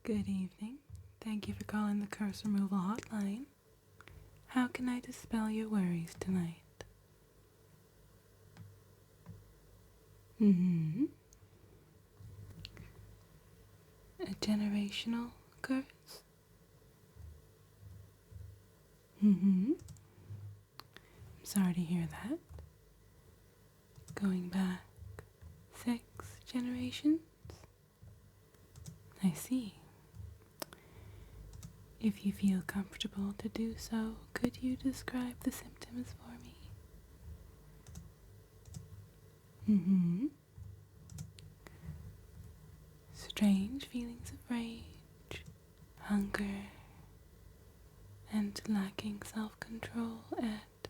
Good evening. Thank you for calling the curse removal hotline. How can I dispel your worries tonight? A generational curse? I'm sorry to hear that. Going back 6 generations? I see. If you feel comfortable to do so, could you describe the symptoms for me? Strange feelings of rage, hunger, and lacking self-control at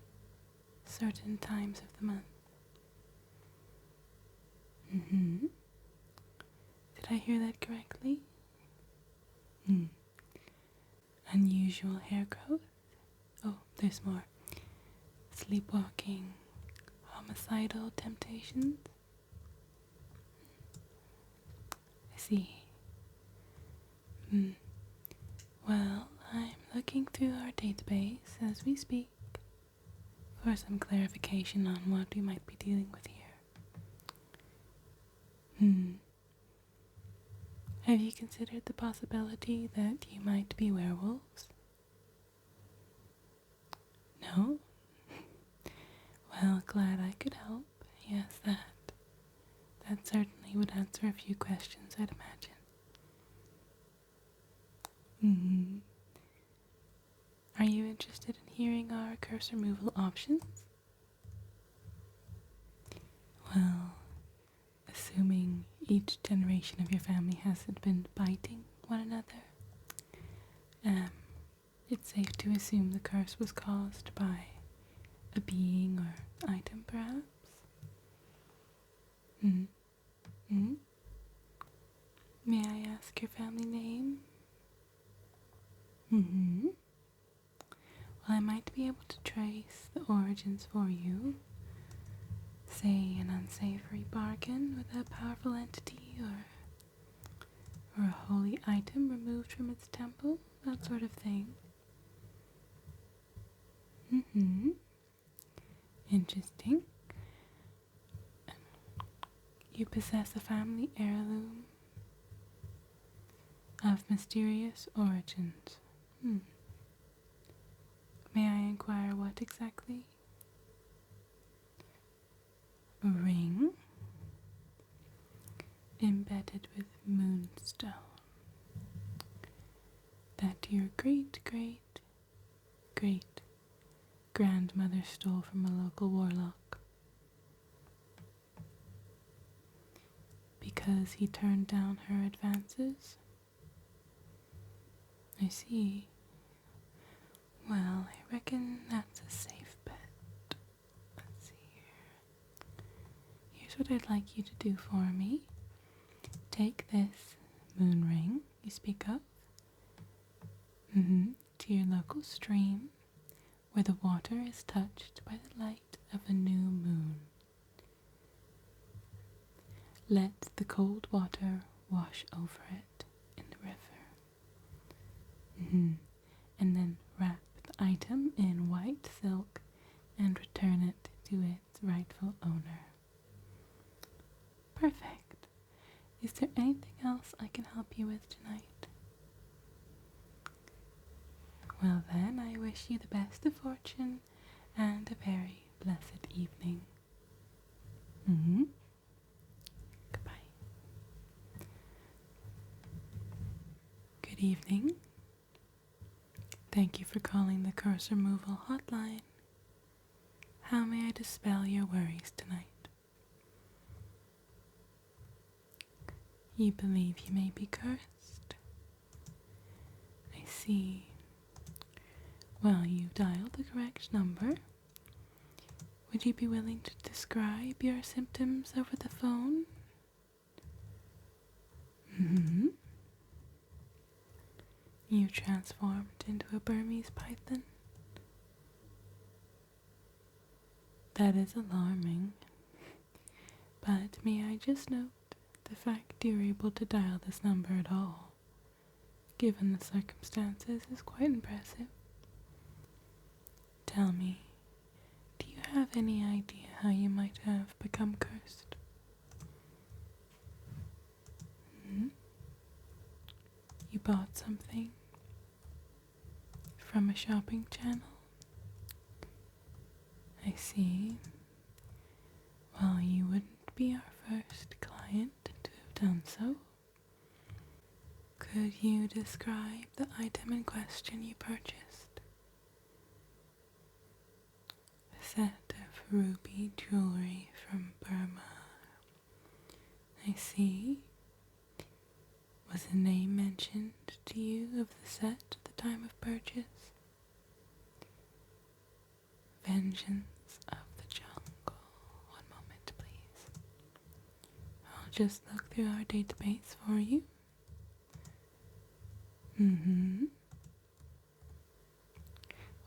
certain times of the month. Did I hear that correctly? Unusual hair growth? Oh, there's more. Sleepwalking, homicidal temptations? I see. Well, I'm looking through our database as we speak for some clarification on what we might be dealing with here. Have you considered the possibility that you might be werewolves? No? Well, glad I could help. Yes, that certainly would answer a few questions, I'd imagine. Are you interested in hearing our curse removal options? Well, assuming each generation of your family hasn't been biting one another, it's safe to assume the curse was caused by a being or item, perhaps? May I ask your family name? Well, I might be able to trace the origins for you. Say an unsavory bargain with a powerful entity, or a holy item removed from its temple, that sort of thing. Interesting. You possess a family heirloom of mysterious origins. May I inquire what exactly? A ring embedded with moonstone that your great grandmother stole from a local warlock because he turned down her advances. I see. Well, I reckon that's a safe bet. Let's see here. Here's what I'd like you to do for me. Take this moon ring you speak of to your local stream where the water is touched by the light of a new moon. Let the cold water wash over it in the river. And then wrap the item in white silk and return it to its rightful owner. Perfect. Is there anything else I can help you with tonight? Well then, I wish you the best of fortune and a very blessed evening. Goodbye. Good evening. Thank you for calling the curse removal hotline. How may I dispel your worries tonight? You believe you may be cursed? I see. Well, you've dialed the correct number. Would you be willing to describe your symptoms over the phone? You transformed into a Burmese python? That is alarming. But may I just note the fact you're able to dial this number at all given the circumstances, is quite impressive. Tell me, do you have any idea how you might have become cursed? Hmm? You bought something from a shopping channel? I see. Well, you wouldn't be our first client to have done so. Could you describe the item in question you purchased? A set of ruby jewelry from Burma. I see. Was a name mentioned to you of the set at the time of purchase? Vengeance of the Jungle. One moment, please. I'll just look through our database for you.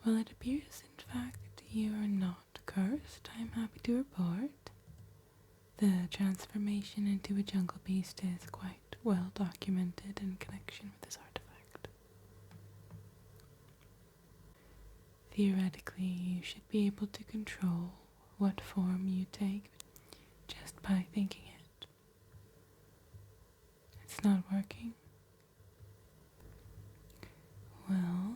Well, it appears, in fact, you are not cursed. I'm happy to report. The transformation into a jungle beast is quite well documented in connection with this artifact. Theoretically, you should be able to control what form you take just by thinking it. It's not working? Well,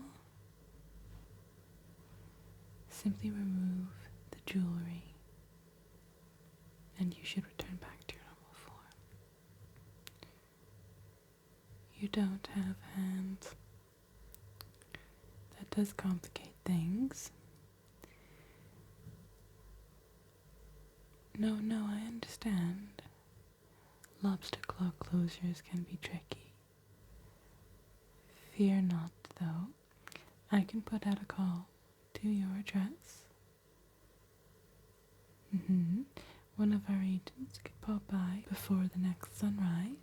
simply remove the jewelry and you should return back to your normal form. You don't have hands. That does complicate things. No, I understand. Lobster claw closures can be tricky. Fear not, though. I can put out a call to your address. One of our agents could pop by before the next sunrise.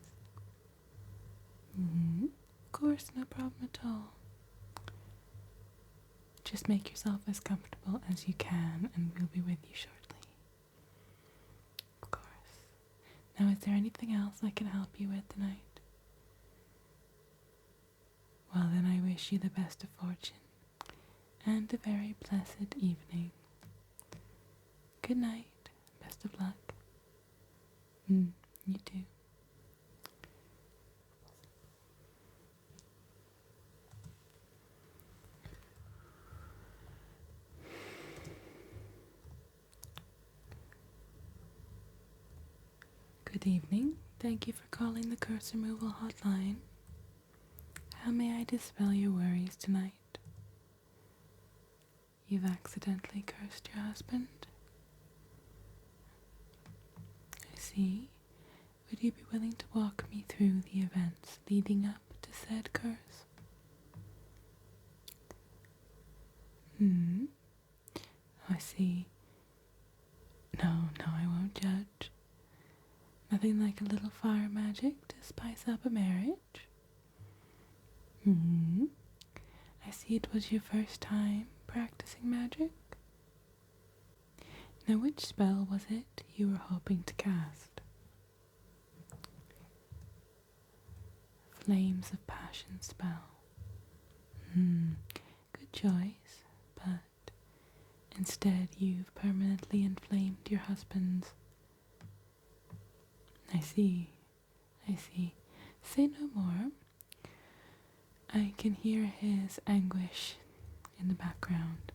Of course, no problem at all. Just make yourself as comfortable as you can and we'll be with you shortly. Of course. Now, is there anything else I can help you with tonight? Well, then I wish you the best of fortune and a very blessed evening. Good night. Best of luck. You too. Good evening. Thank you for calling the curse removal hotline. How may I dispel your worries tonight? You've accidentally cursed your husband? I see. Would you be willing to walk me through the events leading up to said curse? I see. No, I won't judge. Nothing like a little fire magic to spice up a marriage? I see it was your first time practicing magic. Now, which spell was it you were hoping to cast? Flames of Passion spell. Good choice, but instead you've permanently inflamed your husband's. I see. Say no more. I can hear his anguish in the background.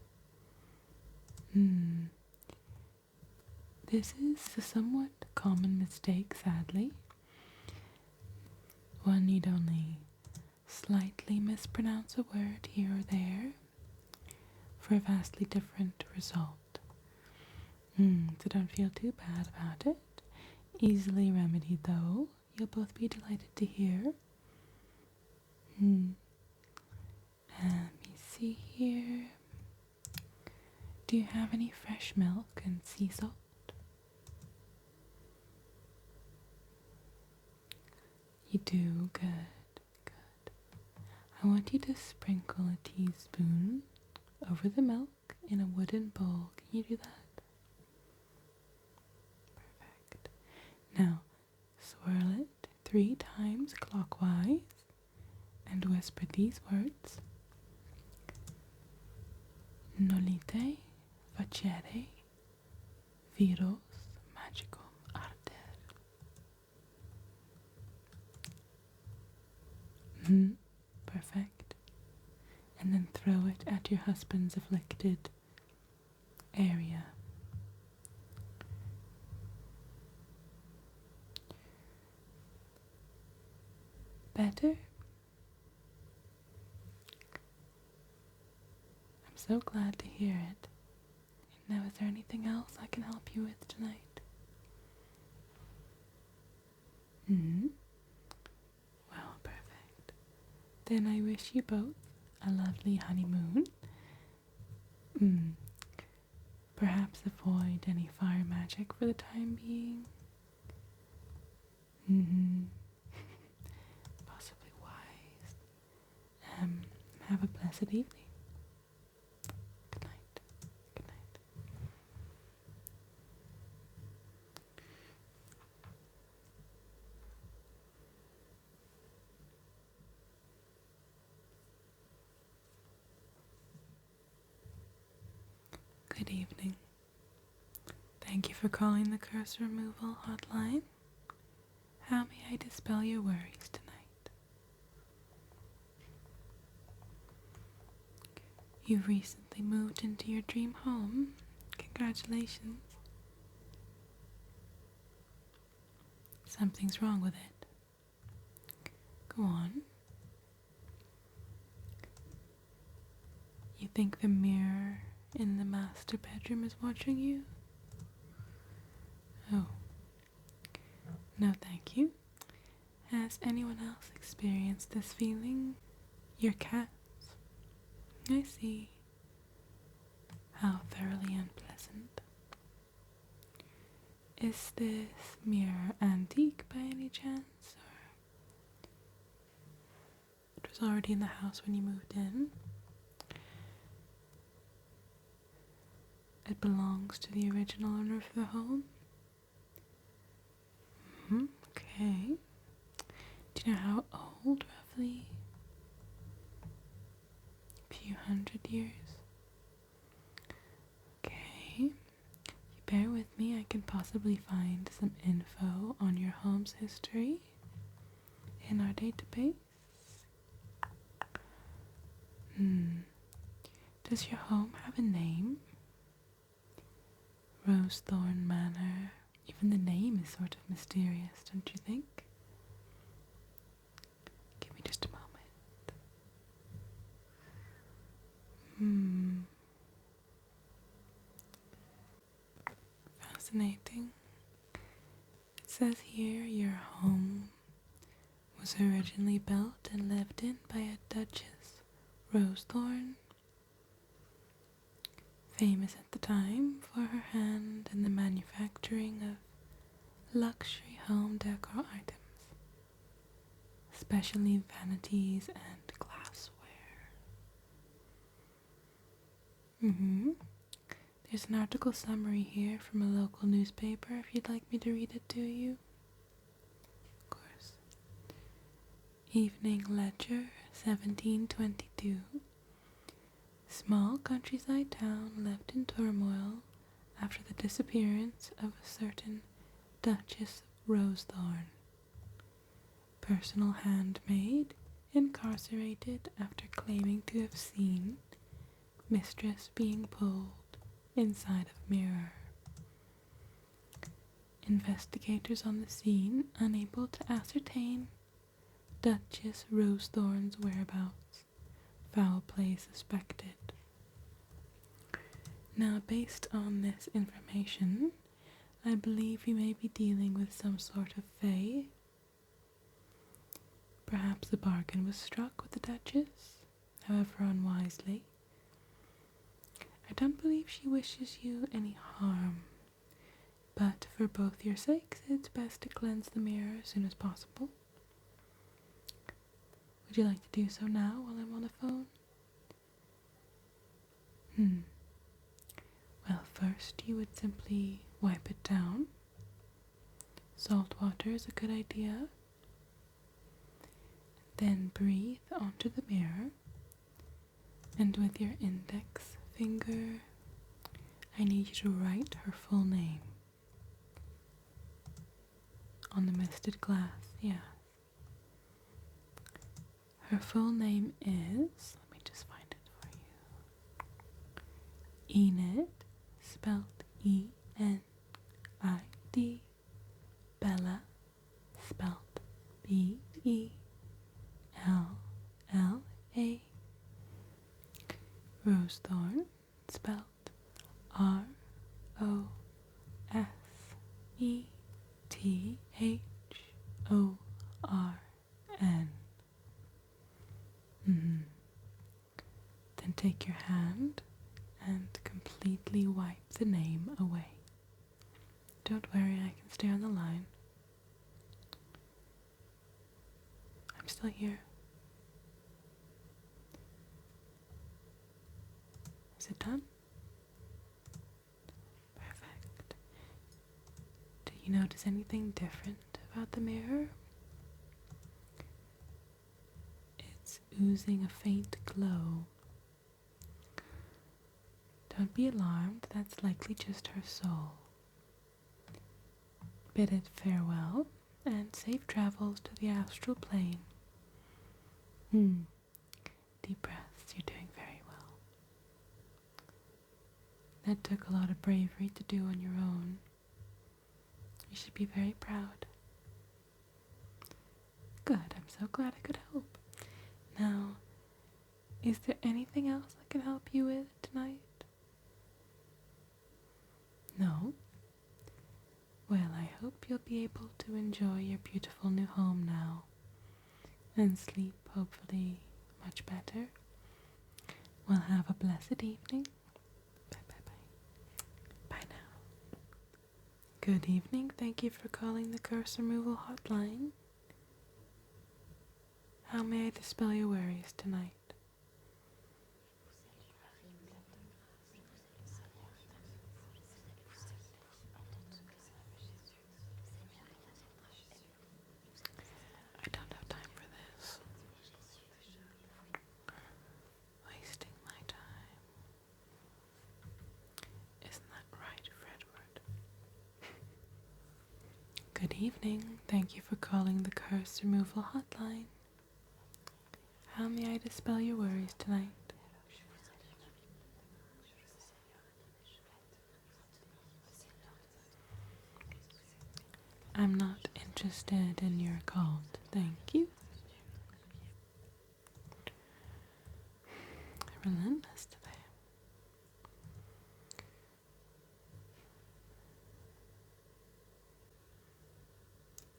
This is a somewhat common mistake, sadly. One need only slightly mispronounce a word here or there for a vastly different result. So don't feel too bad about it. Easily remedied, though. You'll both be delighted to hear. Let me see here. Do you have any fresh milk and sea salt? You do? Good. I want you to sprinkle a teaspoon over the milk in a wooden bowl. Can you do that? Perfect. Now, swirl it 3 times clockwise and and whisper these words: Nolite facere viros magicum arter. Perfect. And then throw it at your husband's afflicted area. Better? I'm so glad to hear it. Now, is there anything else I can help you with tonight? Well, perfect. Then I wish you both a lovely honeymoon. Perhaps avoid any fire magic for the time being. Possibly wise. Have a blessed evening. Good night. Good night. Good evening. Thank you for calling the curse removal hotline. How may I dispel your worries tonight? You recently moved into your dream home. Congratulations. Something's wrong with it. Go on. You think the mirror in the master bedroom is watching you? Oh. No, thank you. Has anyone else experienced this feeling? Your cats? I see. How thoroughly unpleasant. Is this mirror antique by any chance? Or it was already in the house when you moved in? It belongs to the original owner of the home? Okay. Do you know how old, roughly? A few hundred years? Okay. If you bear with me, I can possibly find some info on your home's history in our database. Does your home have a name? Rosethorn Manor. Even the name is sort of mysterious, don't you think? Give me just a moment. Fascinating. It says here your home was originally built and lived in by a Duchess Rosethorn, famous at the time for her hand in the manufacturing of luxury home decor items, especially vanities and glassware. There's an article summary here from a local newspaper if you'd like me to read it to you. Of course. Evening Ledger, 1722. Small countryside town left in turmoil after the disappearance of a certain Duchess Rosethorn. Personal handmaid incarcerated after claiming to have seen mistress being pulled inside of mirror. Investigators on the scene unable to ascertain Duchess Rosethorn's whereabouts. Foul play suspected. Now, based on this information, I believe we may be dealing with some sort of fae. Perhaps a bargain was struck with the Duchess, however unwisely. I don't believe she wishes you any harm, but for both your sakes, it's best to cleanse the mirror as soon as possible. Would you like to do so now while I'm on the phone? Well, first you would simply wipe it down. Salt water is a good idea. Then breathe onto the mirror, and with your index finger, I need you to write her full name on the misted glass. Yeah. Her full name is, let me just find it for you. Enid, spelled E-N-I-D. Bella, spelled B-E-L-L-A. Rosethorn, spelled R-O-S-E-T-H-O-R-N. Then take your hand and completely wipe the name away. Don't worry, I can stay on the line. I'm still here. Is it done? Perfect. Do you notice anything different about the mirror? It's oozing a faint glow. Don't be alarmed, that's likely just her soul. Bid it farewell, and safe travels to the astral plane. Deep breaths, you're doing very well. That took a lot of bravery to do on your own. You should be very proud. Good, I'm so glad I could help. Now, is there anything else I can help you with tonight? No? Well, I hope you'll be able to enjoy your beautiful new home now, and sleep, hopefully, much better. Well, have a blessed evening. Bye now. Good evening, thank you for calling the curse removal hotline. How may I dispel your worries tonight? I don't have time for this. Wasting my time. Isn't that right, Fredward? Good evening. Thank you for calling the curse removal hotline. How may I dispel your worries tonight? I'm not interested in your cult, thank you. Relentless today.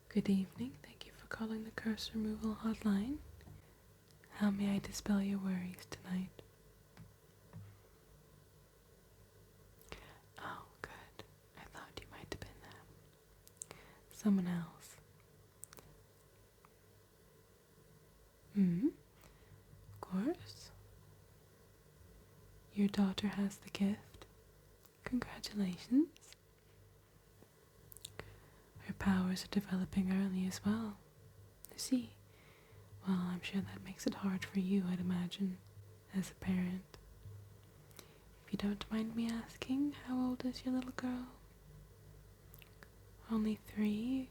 Good evening, thank you for calling the curse removal hotline. How may I dispel your worries tonight? Oh, good. I thought you might have been someone else. Of course. Your daughter has the gift. Congratulations. Her powers are developing early as well. I see. Well, I'm sure that makes it hard for you, I'd imagine, as a parent. If you don't mind me asking, how old is your little girl? Only 3?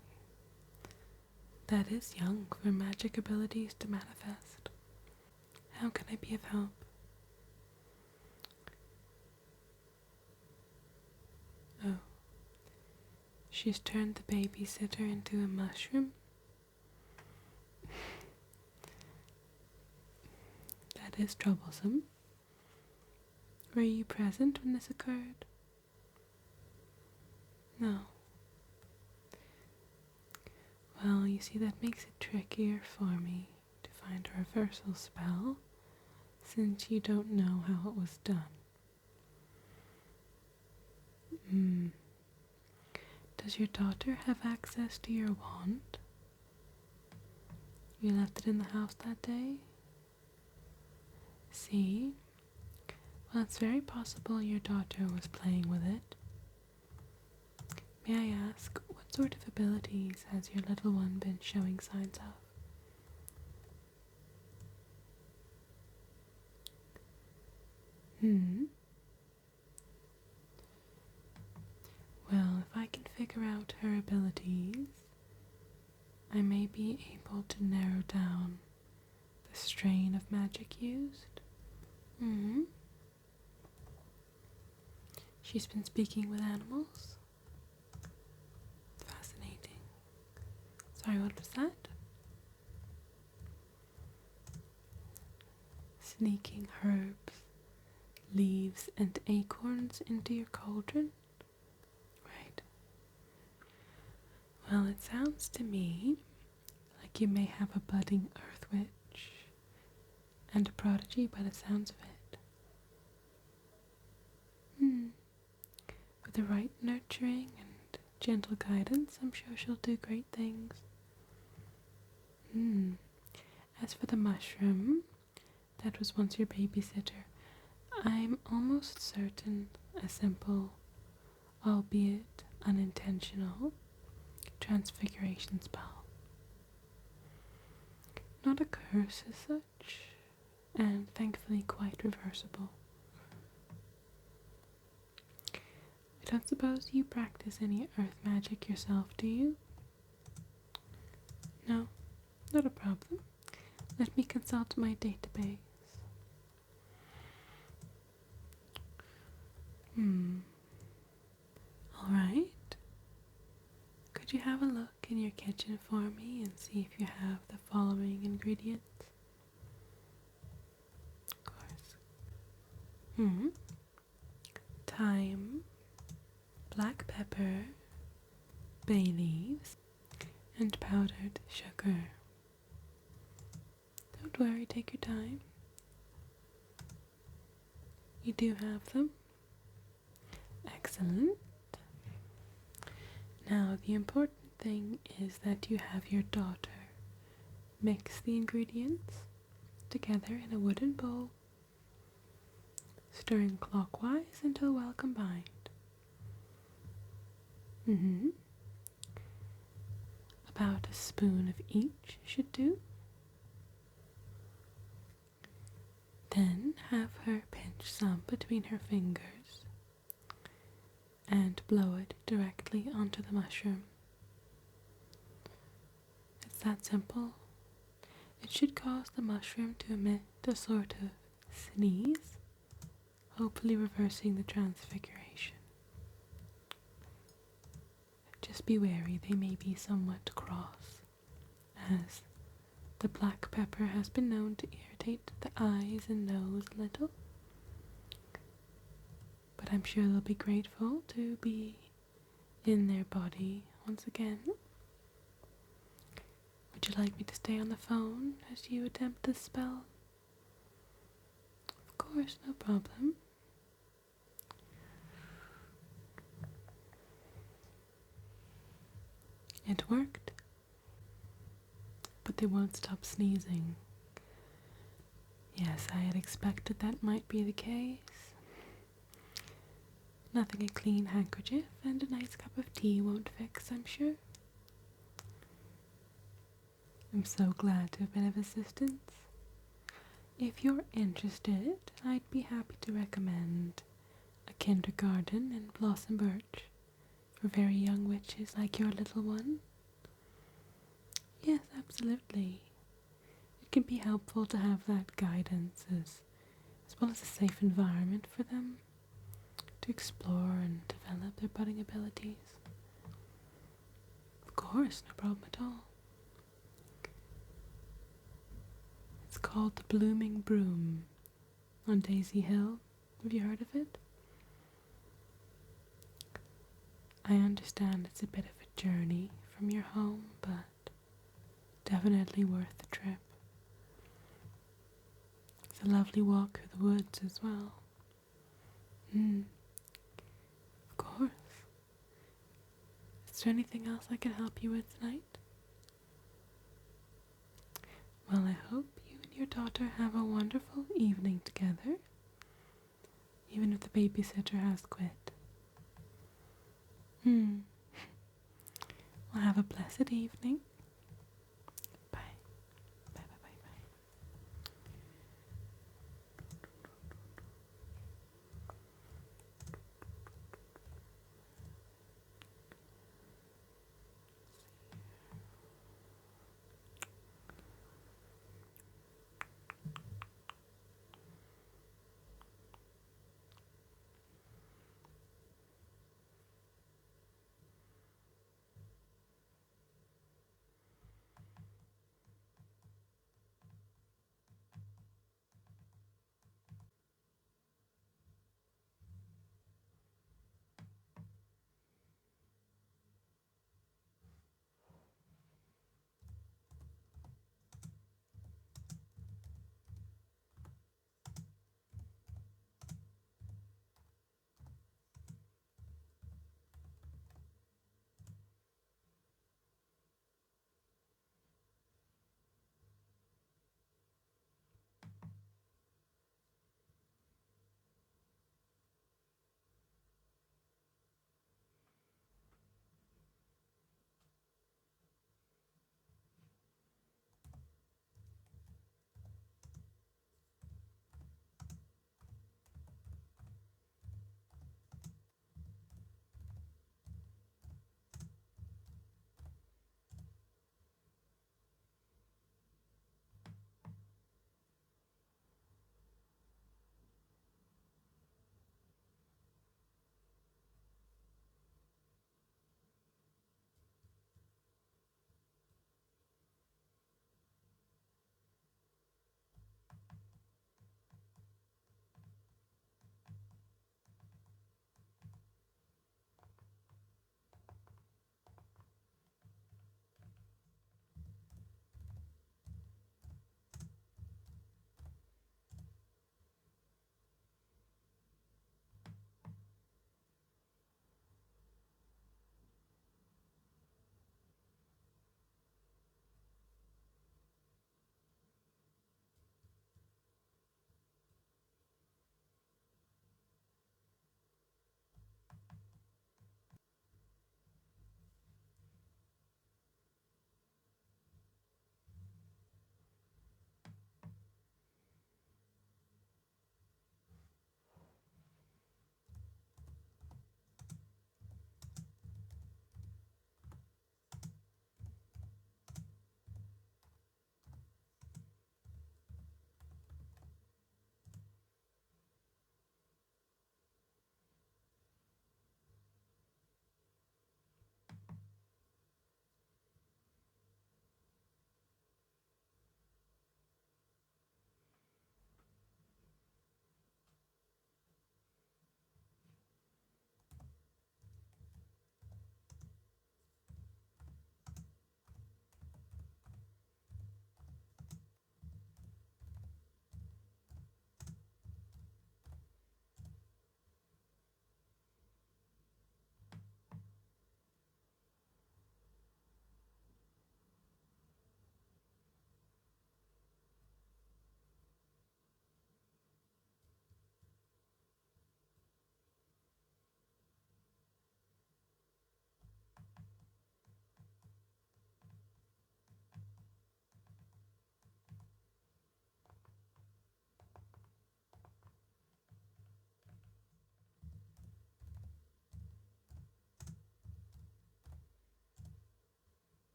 That is young for magic abilities to manifest. How can I be of help? Oh. She's turned the babysitter into a mushroom? That is troublesome. Were you present when this occurred? No. Well, you see, that makes it trickier for me to find a reversal spell, since you don't know how it was done. Does your daughter have access to your wand? You left it in the house that day? See? Well, it's very possible your daughter was playing with it. May I ask, what sort of abilities has your little one been showing signs of? Hmm. Well, if I can figure out her abilities, I may be able to narrow down the strain of magic used. Hmm. She's been speaking with animals. Fascinating. Sorry, what was that? Sneaking herbs, leaves, and acorns into your cauldron? Right. Well, it sounds to me like you may have a budding earth witch and a prodigy by the sounds of it. With the right nurturing and gentle guidance, I'm sure she'll do great things. As for the mushroom, that was once your babysitter. I'm almost certain a simple, albeit unintentional, transfiguration spell. Not a curse as such, and thankfully quite reversible. I don't suppose you practice any earth magic yourself, do you? No, not a problem. Let me consult my database. Alright. Could you have a look in your kitchen for me and see if you have the following ingredients? Of course. Thyme, black pepper, bay leaves, and powdered sugar. Don't worry, take your time. You do have them? Excellent. Now, the important thing is that you have your daughter mix the ingredients together in a wooden bowl, stirring clockwise until well combined. About a spoon of each should do. Then have her pinch some between her fingers and blow it directly onto the mushroom. It's that simple. It should cause the mushroom to emit a sort of sneeze, hopefully reversing the transfiguration. Just be wary, they may be somewhat cross, as the black pepper has been known to irritate the eyes and nose a little. But I'm sure they'll be grateful to be in their body once again. Would you like me to stay on the phone as you attempt this spell? Of course, no problem. It worked. But they won't stop sneezing. Yes, I had expected that might be the case. Nothing a clean handkerchief and a nice cup of tea won't fix, I'm sure. I'm so glad to have been of assistance. If you're interested, I'd be happy to recommend a kindergarten in Blossom Birch for very young witches like your little one. Yes, absolutely. It can be helpful to have that guidance as well as a safe environment for them to explore and develop their budding abilities. Of course, no problem at all. It's called the Blooming Broom on Daisy Hill. Have you heard of it? I understand it's a bit of a journey from your home, but definitely worth the trip. It's a lovely walk through the woods as well. Of course. Is there anything else I can help you with tonight? Well, I hope you and your daughter have a wonderful evening together, even if the babysitter has quit. Well, have a blessed evening.